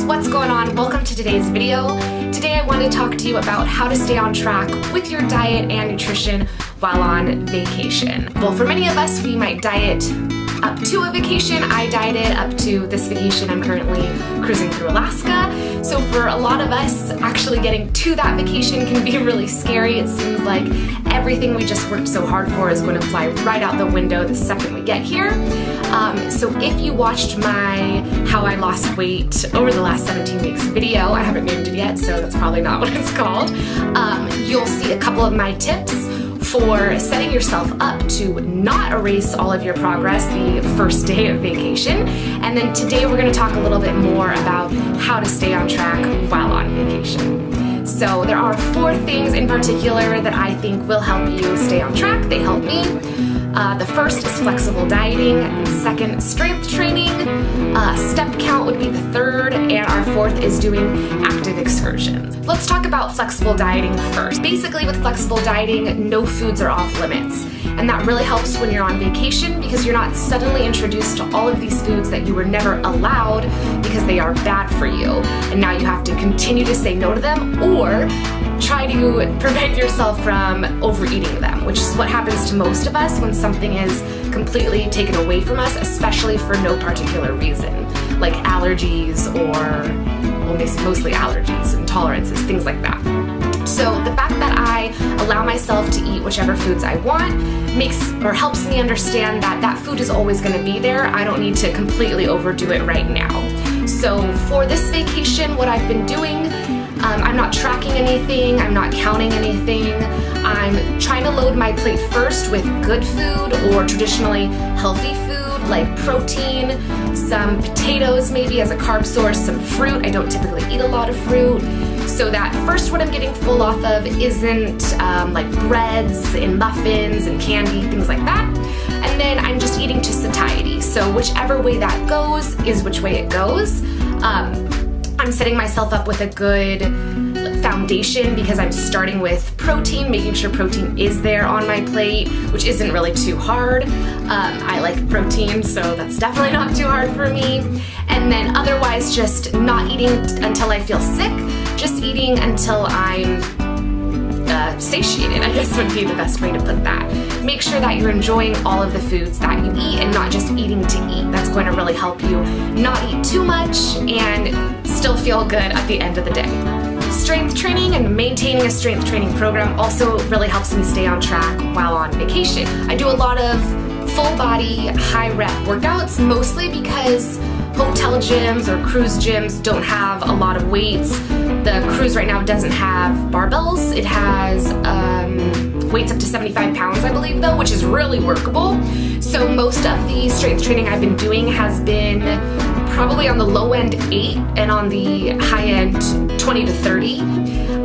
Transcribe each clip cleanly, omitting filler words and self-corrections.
guys, what's going on? Welcome to today's video. Today I want to talk to you about how to stay on track with your diet and nutrition while on vacation. Well, for many of us, we might diet up to a vacation. I dieted up to this vacation. I'm currently cruising through Alaska. So for a lot of us, actually getting to that vacation can be really scary. It seems like everything we just worked so hard for is going to fly right out the window the second we get here. So if you watched my How I Lost Weight Over the Last 17 Weeks video, I haven't named it yet, so that's probably not what it's called, you'll see a couple of my tips for setting yourself up to not erase all of your progress the first day of vacation. And then today we're going to talk a little bit more about how to stay on track while on vacation. So there are 4 things in particular that I think will help you stay on track. They help me. The first is flexible dieting, second, strength training, step count would be the third, and our fourth is doing active excursions. Let's talk about flexible dieting first. Basically, with flexible dieting, no foods are off limits, and that really helps when you're on vacation because you're not suddenly introduced to all of these foods that you were never allowed because they are bad for you, and now you have to continue to say no to them or try to prevent yourself from overeating them, which is what happens to most of us when something is completely taken away from us, especially for no particular reason, like allergies or, well, mostly allergies, intolerances, things like that. So the fact that I allow myself to eat whichever foods I want helps me understand that that food is always going to be there. I don't need to completely overdo it right now. So for this vacation, what I've been doing, I'm not tracking anything, I'm not counting anything. I'm trying to load my plate first with good food or traditionally healthy food like protein, some potatoes maybe as a carb source, some fruit. I don't typically eat a lot of fruit. So that first what I'm getting full off of isn't like breads and muffins and candy, things like that. And then I'm just eating to satiety. So whichever way that goes is which way it goes. I'm setting myself up with a good foundation because I'm starting with protein, making sure protein is there on my plate, which isn't really too hard. I like protein, so that's definitely not too hard for me. And then otherwise just not eating until I feel sick, just eating until I'm satiated, I guess would be the best way to put that. Make sure that you're enjoying all of the foods that you eat and not just eating to eat. That's going to really help you not eat too much and still feel good at the end of the day. Strength training and maintaining a strength training program also really helps me stay on track while on vacation. I do a lot of full body, high rep workouts, mostly because hotel gyms or cruise gyms don't have a lot of weights. The cruise right now doesn't have barbells. It has weights up to 75 pounds, I believe, though, which is really workable. So most of the strength training I've been doing has been probably on the low end 8 and on the high end 20 to 30.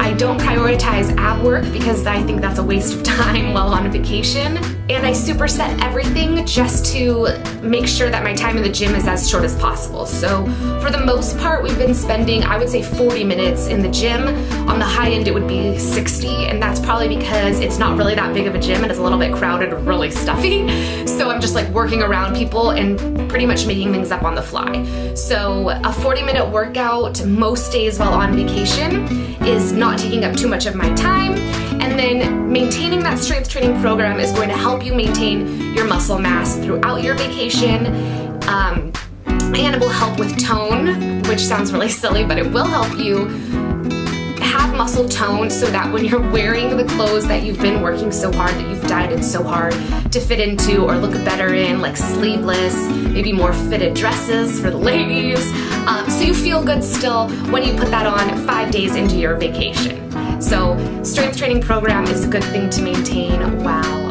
I don't prioritize ab work because I think that's a waste of time while on a vacation. And I superset everything just to make sure that my time in the gym is as short as possible. So for the most part, we've been spending, I would say, 40 minutes in the gym. On the high end, it would be 60, and that's probably because it's not really that big of a gym and it's a little bit crowded, really stuffy. So I'm just like working around people and pretty much making things up on the fly. So a 40-minute workout most days while on vacation is not taking up too much of my time. And then maintaining that strength training program is going to help you maintain your muscle mass throughout your vacation. And it will help with tone, which sounds really silly, but it will help you have muscle tone so that when you're wearing the clothes that you've been working so hard, that you've dieted so hard to fit into or look better in, like sleeveless, maybe more fitted dresses for the ladies, so you feel good still when you put that on 5 days into your vacation. So strength training program is a good thing to maintain while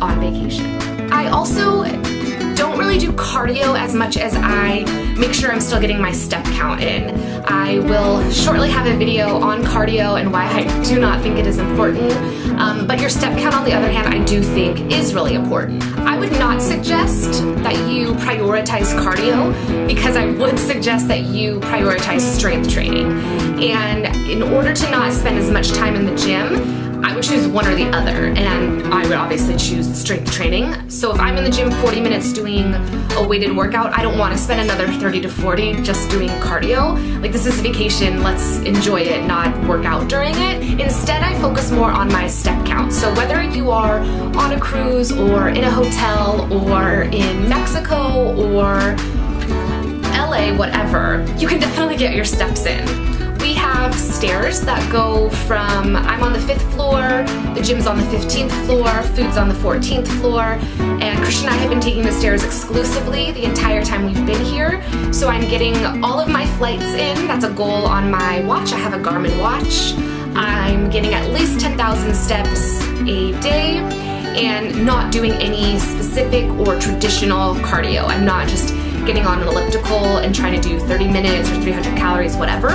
on vacation. I also don't really do cardio as much as I make sure I'm still getting my step count in. I will shortly have a video on cardio and why I do not think it is important, but your step count on the other hand I do think is really important. I would not suggest that you prioritize cardio because I would suggest that you prioritize strength training. And in order to not spend as much time in the gym, I would choose one or the other, and I would obviously choose strength training. So if I'm in the gym 40 minutes doing a weighted workout, I don't want to spend another 30 to 40 just doing cardio. Like, this is a vacation, let's enjoy it, not work out during it. Instead, I focus more on my step count. So whether you are on a cruise or in a hotel or in Mexico or LA, whatever, you can definitely get your steps in. We have stairs that go from, I'm on the 5th floor, the gym's on the 15th floor, food's on the 14th floor, and Christian and I have been taking the stairs exclusively the entire time we've been here. So I'm getting all of my flights in. That's a goal on my watch. I have a Garmin watch. I'm getting at least 10,000 steps a day and not doing any specific or traditional cardio. I'm not just getting on an elliptical and trying to do 30 minutes or 300 calories, whatever.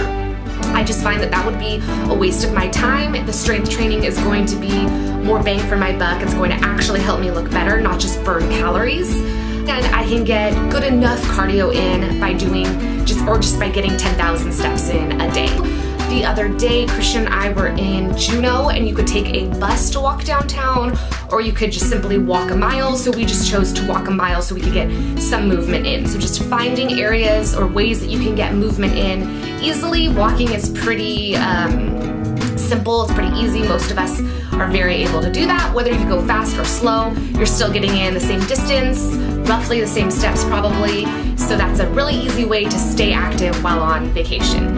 I just find that that would be a waste of my time. The strength training is going to be more bang for my buck. It's going to actually help me look better, not just burn calories. And I can get good enough cardio in by doing just by getting 10,000 steps in a day. The other day, Christian and I were in Juneau, and you could take a bus to walk downtown, or you could just simply walk a mile. So we just chose to walk a mile so we could get some movement in. So just finding areas or ways that you can get movement in easily. Walking is pretty simple, it's pretty easy. Most of us are very able to do that. Whether you go fast or slow, you're still getting in the same distance, roughly the same steps probably. So that's a really easy way to stay active while on vacation.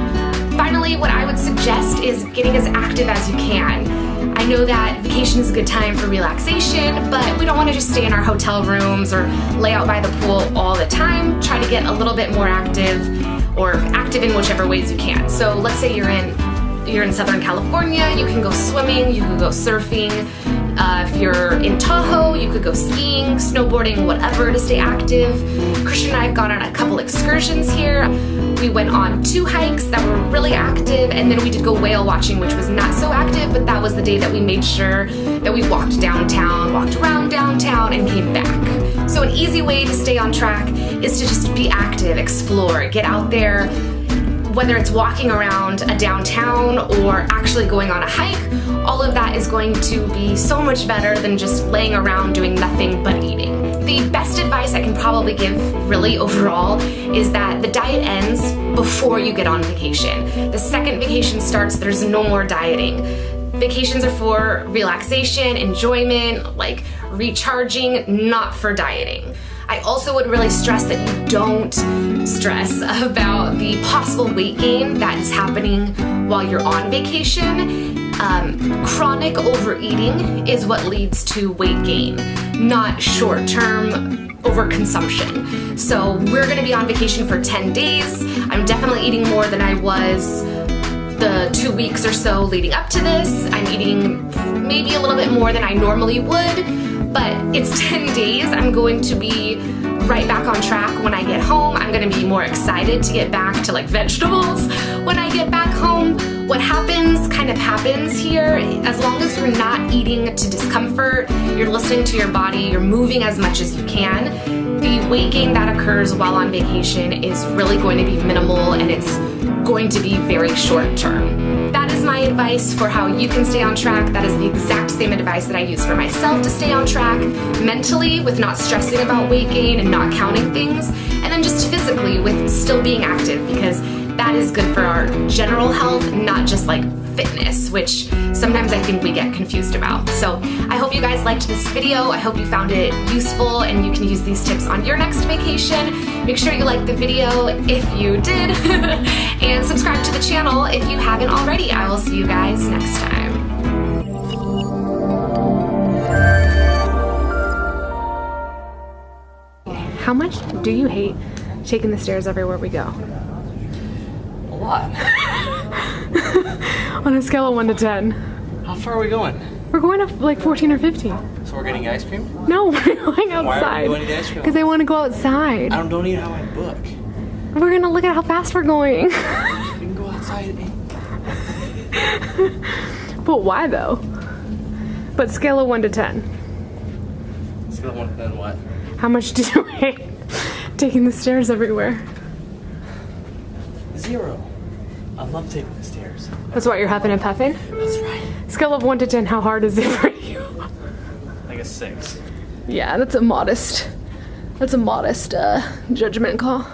Finally, what I would suggest is getting as active as you can. I know that vacation is a good time for relaxation, but we don't want to just stay in our hotel rooms or lay out by the pool all the time. Try to get a little bit more active, or active in whichever ways you can. So let's say you're in Southern California, you can go swimming, you can go surfing. If you're in Tahoe, you could go skiing, snowboarding, whatever to stay active. Christian and I have gone on a couple excursions here. We went on 2 hikes that were really active, and then we did go whale watching, which was not so active, but that was the day that we made sure that we walked downtown, walked around downtown, and came back. So an easy way to stay on track is to just be active, explore, get out there, whether it's walking around a downtown or actually going on a hike. All of that is going to be so much better than just laying around doing nothing but eating. The best advice I can probably give really overall is that the diet ends before you get on vacation. The second vacation starts, there's no more dieting. Vacations are for relaxation, enjoyment, like recharging, not for dieting. I also would really stress that you don't stress about the possible weight gain that is happening while you're on vacation. Chronic overeating is what leads to weight gain, not short-term overconsumption. So we're gonna be on vacation for 10 days. I'm definitely eating more than I was the 2 weeks or so leading up to this. I'm eating maybe a little bit more than I normally would, but it's 10 days. I'm going to be right back on track when I get home. I'm gonna be more excited to get back to like vegetables when I get back home. What happens kind of happens here. As long as you're not eating to discomfort, you're listening to your body, you're moving as much as you can, the weight gain that occurs while on vacation is really going to be minimal, and it's going to be very short term. That is my advice for how you can stay on track. That is the exact same advice that I use for myself to stay on track mentally, with not stressing about weight gain and not counting things, and then just physically with still being active, because that is good for our general health, not just like fitness, which sometimes I think we get confused about. So I hope you guys liked this video. I hope you found it useful and you can use these tips on your next vacation. Make sure you like the video if you did and subscribe to the channel if you haven't already. I will see you guys next time. How much do you hate taking the stairs everywhere we go? A lot. On a scale of 1 to 10. How far are we going? We're going up like 14 or 15. So we're getting ice cream? No, we're going outside. Why are we going to get ice cream? Because I want to go outside. I don't need how I book. We're going to look at how fast we're going. We can go outside and... But why though? But scale of 1 to 10. Scale of 1 to 10 what? How much do you hate taking the stairs everywhere? 0. I love taking the stairs. That's why you're huffing and puffing? That's right. Scale of 1 to 10, how hard is it for you? Like a 6. Yeah, that's a modest judgment call.